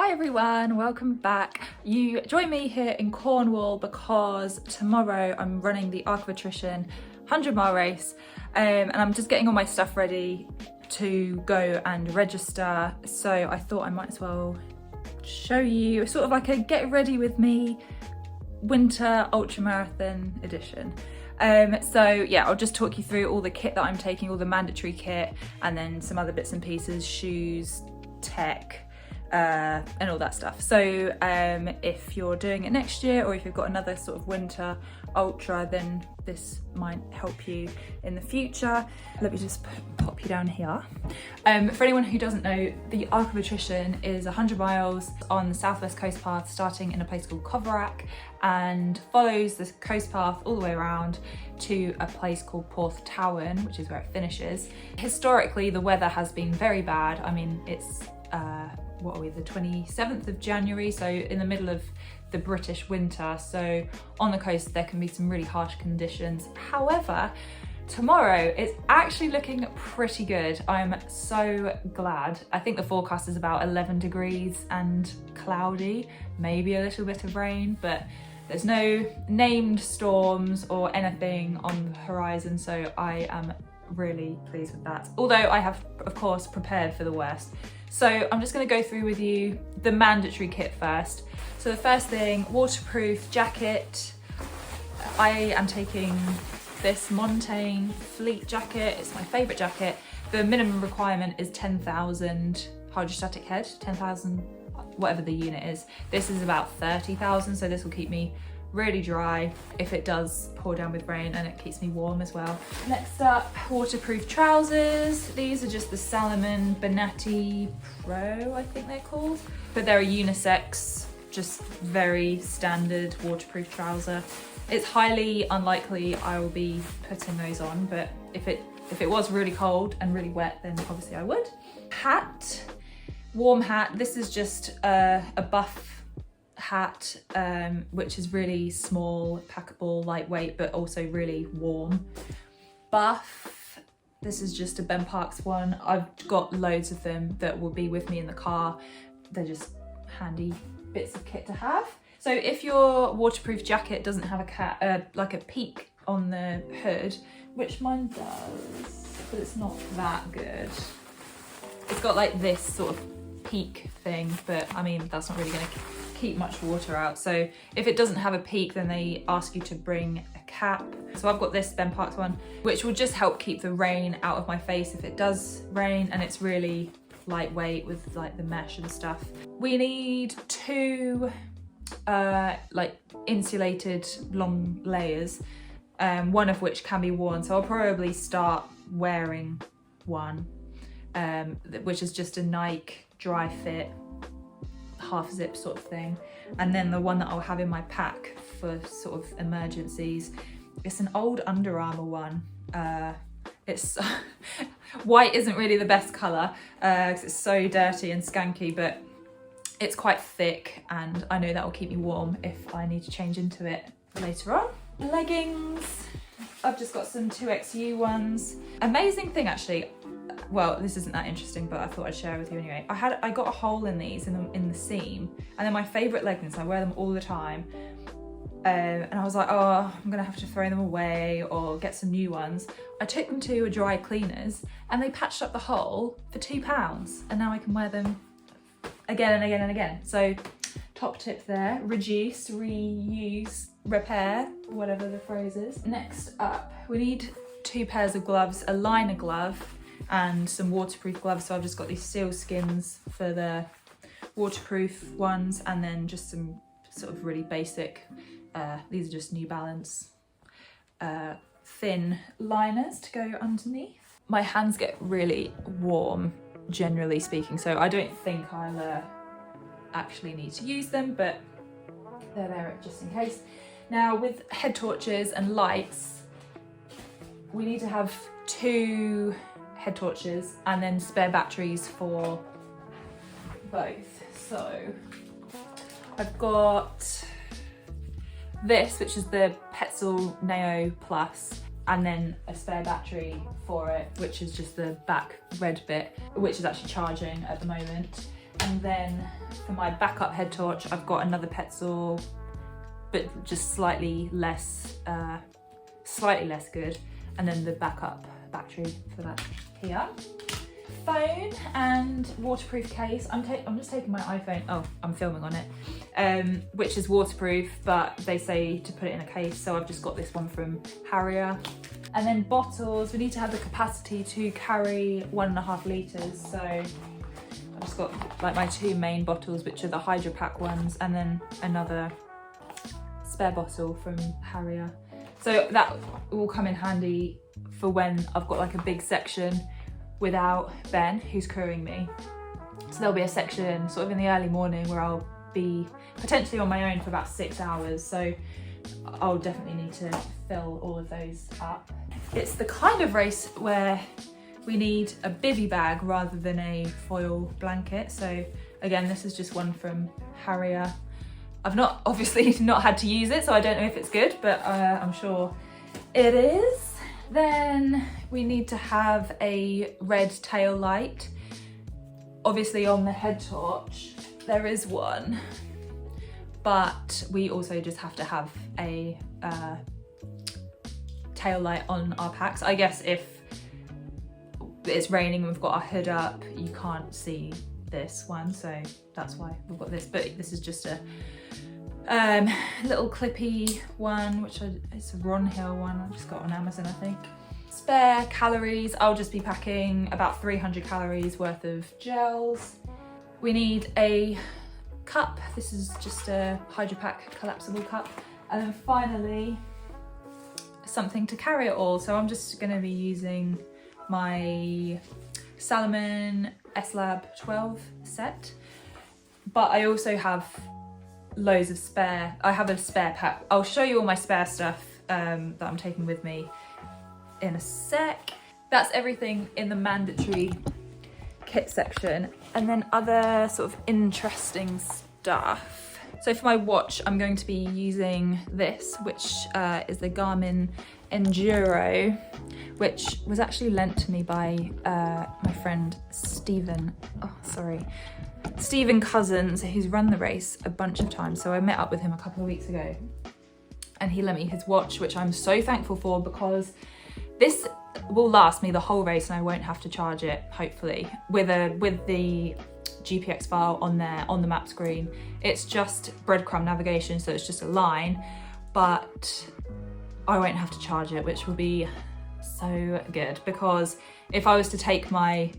Hi everyone, welcome back. You join me here in Cornwall because tomorrow I'm running the Arc of Attrition 100-mile race and I'm just getting all my stuff ready to go and register. So I thought I might as well show you sort of like a get ready with me winter ultramarathon edition. So yeah, I'll just talk you through all the kit that I'm taking, all the mandatory kit, and then some other bits and pieces, shoes, tech, and all that stuff. So if you're doing it next year or if you've got another sort of winter ultra, then this might help you in the future. Let me just pop you down here. For anyone who doesn't know, the Arc of Attrition is 100 miles on the southwest coast path, starting in a place called Cornwall and follows the coast path all the way around to a place called Porthtowan, which is where it finishes. Historically, the weather has been very bad. I mean, it's what are we, the 27th of January, so in the middle of the British winter, so on the coast there can be some really harsh conditions. However, tomorrow it's actually looking pretty good. I'm so glad. I think the forecast is about 11 degrees and cloudy, maybe a little bit of rain, but there's no named storms or anything on the horizon, so I am really pleased with that. Although I have, of course, prepared for the worst. So I'm just going to go through with you the mandatory kit first. So the first thing, waterproof jacket. I am taking this Montaigne Fleet jacket. It's my favourite jacket. The minimum requirement is 10,000 hydrostatic head, 10,000, whatever the unit is. This is about 30,000, so this will keep me really dry if it does pour down with rain, and it keeps me warm as well. Next up, waterproof trousers. These are just the Salomon Bonatti Pro, I think they're called, but they're a unisex, just very standard waterproof trouser. It's highly unlikely I will be putting those on, but if it was really cold and really wet, then obviously I would. Hat, warm hat. This is just a buff hat, which is really small, packable, lightweight, but also really warm. Buff, this is just a Ben Parks one. I've got loads of them that will be with me in the car. They're just handy bits of kit to have. So if your waterproof jacket doesn't have like a peak on the hood, which mine does, but it's not that good. It's got like this sort of peak thing, but I mean, that's not really gonna keep much water out. So if it doesn't have a peak, then they ask you to bring a cap. So I've got this Ben Parks one, which will just help keep the rain out of my face if it does rain, and it's really lightweight with like the mesh and stuff. We need two like insulated long layers, one of which can be worn, so I'll probably start wearing one, which is just a Nike dry fit half zip sort of thing, and then the one that I'll have in my pack for sort of emergencies, it's an old Under Armour one. It's white isn't really the best colour because it's so dirty and skanky, but it's quite thick and I know that will keep me warm if I need to change into it later on. Leggings, I've just got some 2XU ones. Amazing thing actually, well, this isn't that interesting, but I thought I'd share with you anyway. I got a hole in these in the seam, and they're my favourite leggings. I wear them all the time, and I was like, oh, I'm gonna have to throw them away or get some new ones. I took them to a dry cleaners, and they patched up the hole for £2, and now I can wear them again and again and again. So, top tip there: reduce, reuse, repair, whatever the phrase is. Next up, we need 2 pairs of gloves, a liner glove and some waterproof gloves. So I've just got these seal skins for the waterproof ones, and then just some sort of really basic, these are just New Balance thin liners to go underneath. My hands get really warm, generally speaking, so I don't think I'll actually need to use them, but they're there just in case. Now with head torches and lights, we need to have 2 head torches and then spare batteries for both. So I've got this, which is the Petzl Neo Plus, and then a spare battery for it, which is just the back red bit, which is actually charging at the moment. And then for my backup head torch, I've got another Petzl, but just slightly less good. And then the backup battery for that here. Phone and waterproof case. I'm just taking my iPhone. Oh, I'm filming on it, which is waterproof, but they say to put it in a case. So I've just got this one from Harrier. And then bottles. We need to have the capacity to carry 1.5 litres. So I've just got like my 2 main bottles, which are the Hydro Pack ones, and then another spare bottle from Harrier. So that will come in handy for when I've got like a big section without Ben, who's crewing me. So there'll be a section sort of in the early morning where I'll be potentially on my own for about 6 hours. So I'll definitely need to fill all of those up. It's the kind of race where we need a bivvy bag rather than a foil blanket. So again, this is just one from Harrier. I've obviously not had to use it, so I don't know if it's good, but I'm sure it is. Then we need to have a red tail light. Obviously on the head torch, there is one, but we also just have to have a tail light on our packs. I guess if it's raining and we've got our hood up, you can't see this one, so that's why we've got this. But this is just a little clippy one, which it's a Ron Hill one. I just got on Amazon, I think. Spare calories. I'll just be packing about 300 calories worth of gels. We need a cup. This is just a Hydro Pack collapsible cup. And then finally, something to carry it all. So I'm just going to be using my Salomon S-Lab 12 set, but I also have loads of spare. I have a spare pack. I'll show you all my spare stuff that I'm taking with me in a sec. That's everything in the mandatory kit section. And then other sort of interesting stuff. So for my watch, I'm going to be using this, which is the Garmin Enduro, which was actually lent to me by my friend Stephen Cousins, who's run the race a bunch of times. So I met up with him a couple of weeks ago and he lent me his watch, which I'm so thankful for, because this will last me the whole race and I won't have to charge it, hopefully, with the GPX file on there on the map screen. It's just breadcrumb navigation, so it's just a line, but I won't have to charge it, which will be so good, because if I was to take my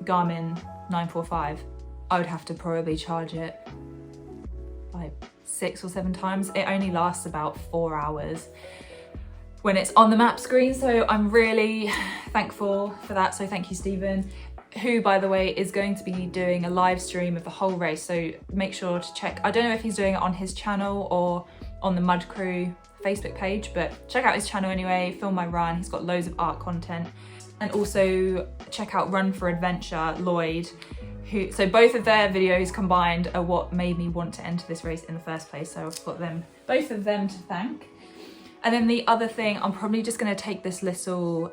Garmin 945, I would have to probably charge it like 6 or 7 times. It only lasts about 4 hours when it's on the map screen, so I'm really thankful for that. So thank you, Stephen, who, by the way, is going to be doing a live stream of the whole race, so make sure to check. I don't know if he's doing it on his channel or on the Mud Crew Facebook page, but check out his channel anyway, film my run. He's got loads of art content. And also check out Run for Adventure, Lloyd, so both of their videos combined are what made me want to enter this race in the first place. So I've got both of them to thank. And then the other thing, I'm probably just gonna take this little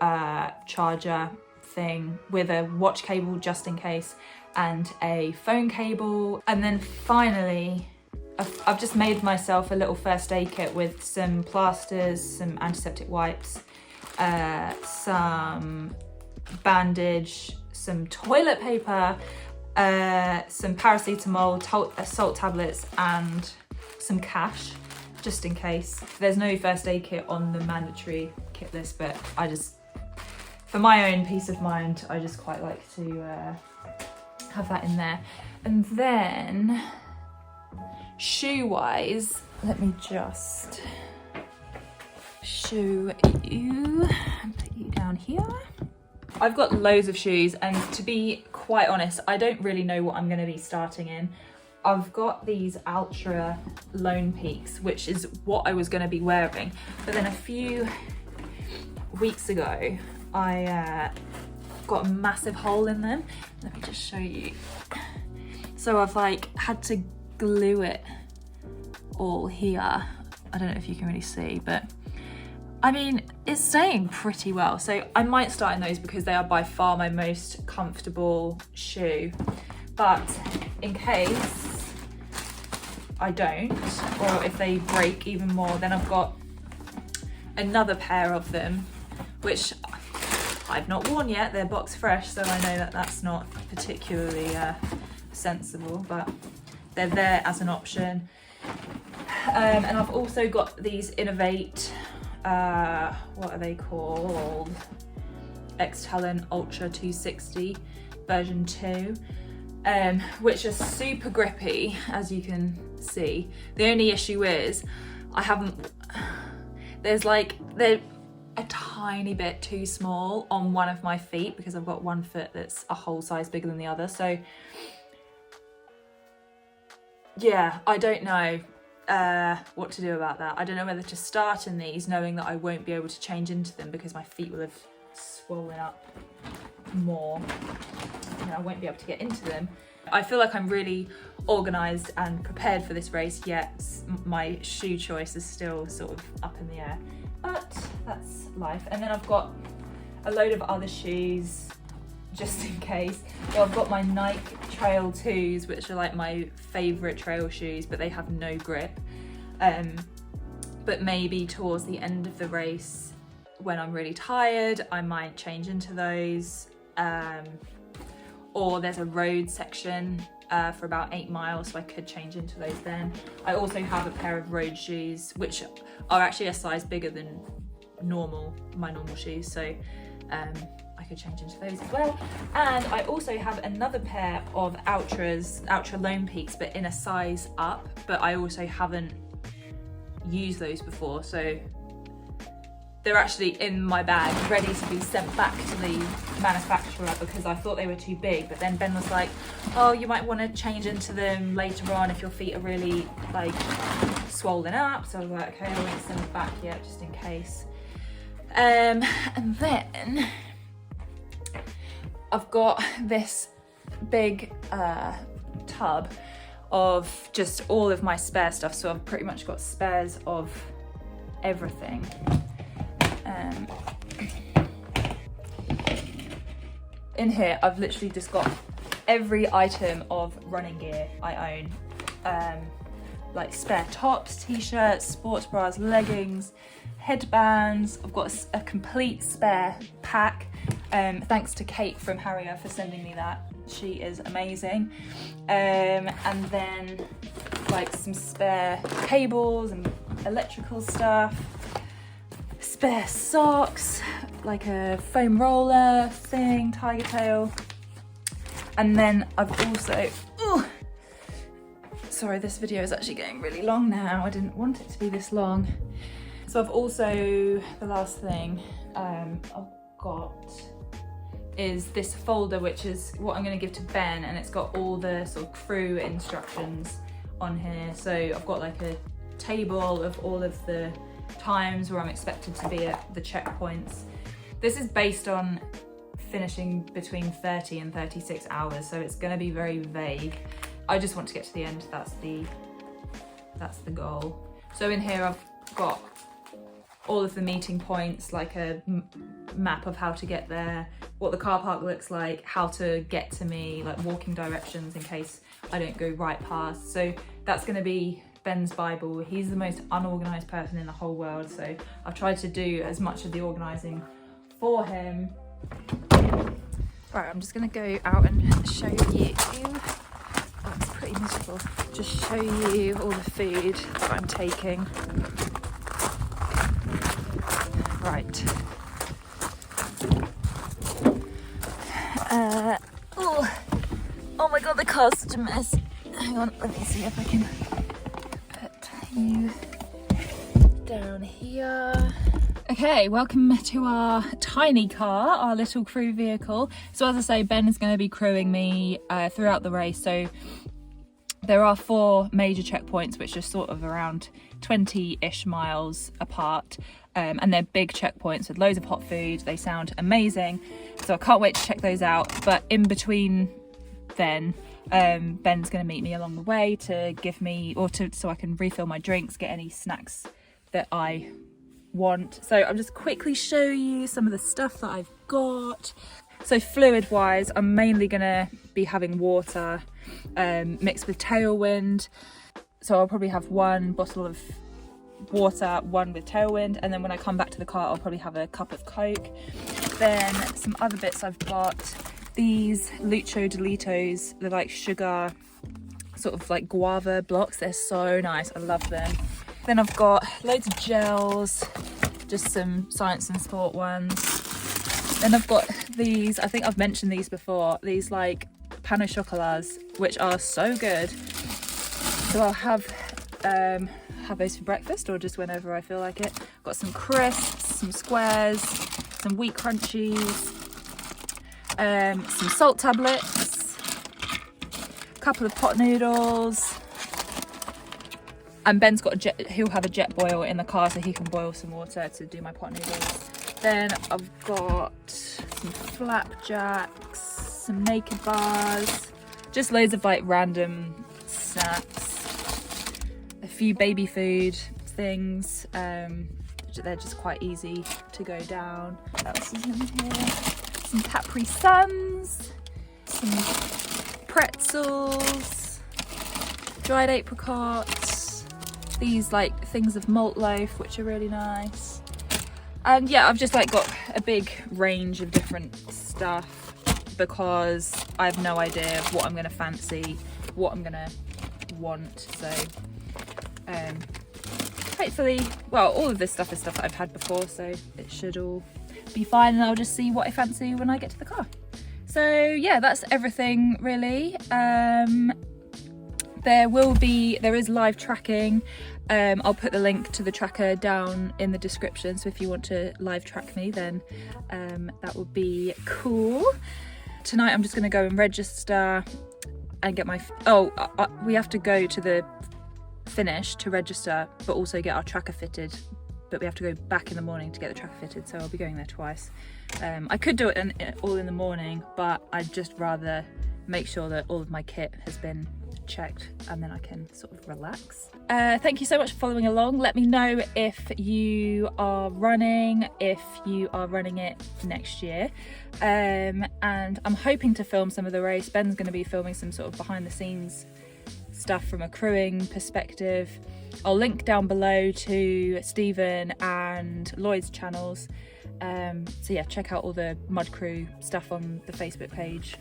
charger thing with a watch cable just in case, and a phone cable. And then finally, I've just made myself a little first aid kit with some plasters, some antiseptic wipes, some bandage, some toilet paper, some paracetamol, salt tablets, and some cash, just in case. There's no first aid kit on the mandatory kit list, but for my own peace of mind, I just quite like to have that in there. And then, shoe-wise, let me just show you and put you down here. I've got loads of shoes, and to be quite honest, I don't really know what I'm going to be starting in. I've got these Ultra Lone Peaks, which is what I was going to be wearing, but then a few weeks ago I got a massive hole in them. Let me just show you. So I've had to glue it all here. I don't know if you can really see, but I mean, it's staying pretty well. So I might start in those because they are by far my most comfortable shoe. But in case I don't, or if they break even more, then I've got another pair of them, which I've not worn yet. They're box fresh, so I know that that's not particularly sensible, but they're there as an option. And I've also got these Innovate, what are they called? X-Talent Ultra 260 version 2, which are super grippy, as you can see. The only issue is they're a tiny bit too small on one of my feet because I've got one foot that's a whole size bigger than the other. So yeah, I don't know what to do about that. I don't know whether to start in these knowing that I won't be able to change into them because my feet will have swollen up more and I won't be able to get into them. I feel like I'm really organised and prepared for this race, yet my shoe choice is still sort of up in the air. But that's life. And then I've got a load of other shoes just in case. So I've got my Nike Trail 2s, which are like my favourite trail shoes, but they have no grip. But maybe towards the end of the race, when I'm really tired, I might change into those. Or there's a road section for about 8 miles, so I could change into those then. I also have a pair of road shoes, which are actually a size bigger than my normal shoes, so I could change into those as well. And I also have another pair of Ultra Lone Peaks, but in a size up, but I also haven't used those before, so they're actually in my bag, ready to be sent back to the manufacturer because I thought they were too big. But then Ben was like, oh, you might want to change into them later on if your feet are really like swollen up. So I was like, okay, I won't send them back yet just in case. And then I've got this big tub of just all of my spare stuff. So I've pretty much got spares of everything. In here, I've literally just got every item of running gear I own. Like spare tops, t-shirts, sports bras, leggings, headbands. I've got a complete spare pack. Thanks to Kate from Harrier for sending me that. She is amazing. And then like some spare cables and electrical stuff. Spare socks, like a foam roller thing, tiger tail. And then I've also, sorry, this video is actually getting really long now. I didn't want it to be this long. So I've also, the last thing I've got is this folder, which is what I'm going to give to Ben, and it's got all the sort of crew instructions on here. So I've got like a table of all of the times where I'm expected to be at the checkpoints. This is based on finishing between 30 and 36 hours, so it's going to be very vague. I just want to get to the end. That's the goal. So in here I've got all of the meeting points, like a map of how to get there, what the car park looks like, how to get to me, like walking directions in case I don't go right past. So that's going to be Ben's Bible. He's the most unorganised person in the whole world, so I've tried to do as much of the organising for him. Right, I'm just going to go out and show you. Oh, it's pretty miserable. Just show you all the food that I'm taking. Right. Oh my god, the car's such a mess. Hang on, let me see if I can put you down here. Okay, welcome to our tiny car, our little crew vehicle. So as I say, Ben is going to be crewing me throughout the race. So there are 4 major checkpoints, which are sort of around 20-ish miles apart. And they're big checkpoints with loads of hot food. They sound amazing. So I can't wait to check those out. But in between then, Ben's going to meet me along the way to give me, so I can refill my drinks, get any snacks that I want. So I'll just quickly show you some of the stuff that I've got. So fluid wise, I'm mainly gonna be having water mixed with Tailwind. So I'll probably have 1 bottle of water, 1 with Tailwind, and then when I come back to the car I'll probably have a cup of Coke. Then some other bits I've got, these Lucho Delitos, they're like sugar, sort of like guava blocks. They're so nice, I love them. Then I've got loads of gels, just some Science and Sport ones. Then I've got these, I think I've mentioned these before, these like pain au chocolats, which are so good. So I'll have those for breakfast or just whenever I feel like it. Got some crisps, some squares, some wheat crunchies, some salt tablets, a couple of pot noodles, and Ben's got he'll have a jet boil in the car so he can boil some water to do my pot noodles. Then I've got some flapjacks, some naked bars, just loads of like random snacks, a few baby food things. They're just quite easy to go down. What else is in here? Some Capri Suns, some pretzels, dried apricots, these like things of malt loaf which are really nice. And yeah, I've just like got a big range of different stuff because I have no idea what I'm gonna fancy, what I'm gonna want. So hopefully, well, all of this stuff is stuff that I've had before, so it should all be fine, and I'll just see what I fancy when I get to the car. So yeah, that's everything really. There is live tracking. I'll put the link to the tracker down in the description, so if you want to live track me, then that would be cool. Tonight I'm just going to go and register and get my we have to go to the finish to register but also get our tracker fitted, but we have to go back in the morning to get the tracker fitted, so I'll be going there twice. I could do it all in the morning, but I'd just rather make sure that all of my kit has been checked and then I can sort of relax. Thank you so much for following along. Let me know if you are running it next year, and I'm hoping to film some of the race. Ben's going to be filming some sort of behind the scenes stuff from a crewing perspective. I'll link down below to Stephen and Lloyd's channels, so yeah, check out all the Mud Crew stuff on the Facebook page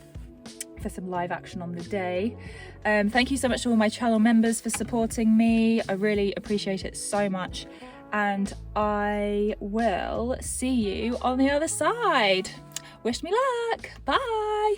for some live action on the day. Thank you so much to all my channel members for supporting me. I really appreciate it so much, and I will see you on the other side. Wish me luck. Bye.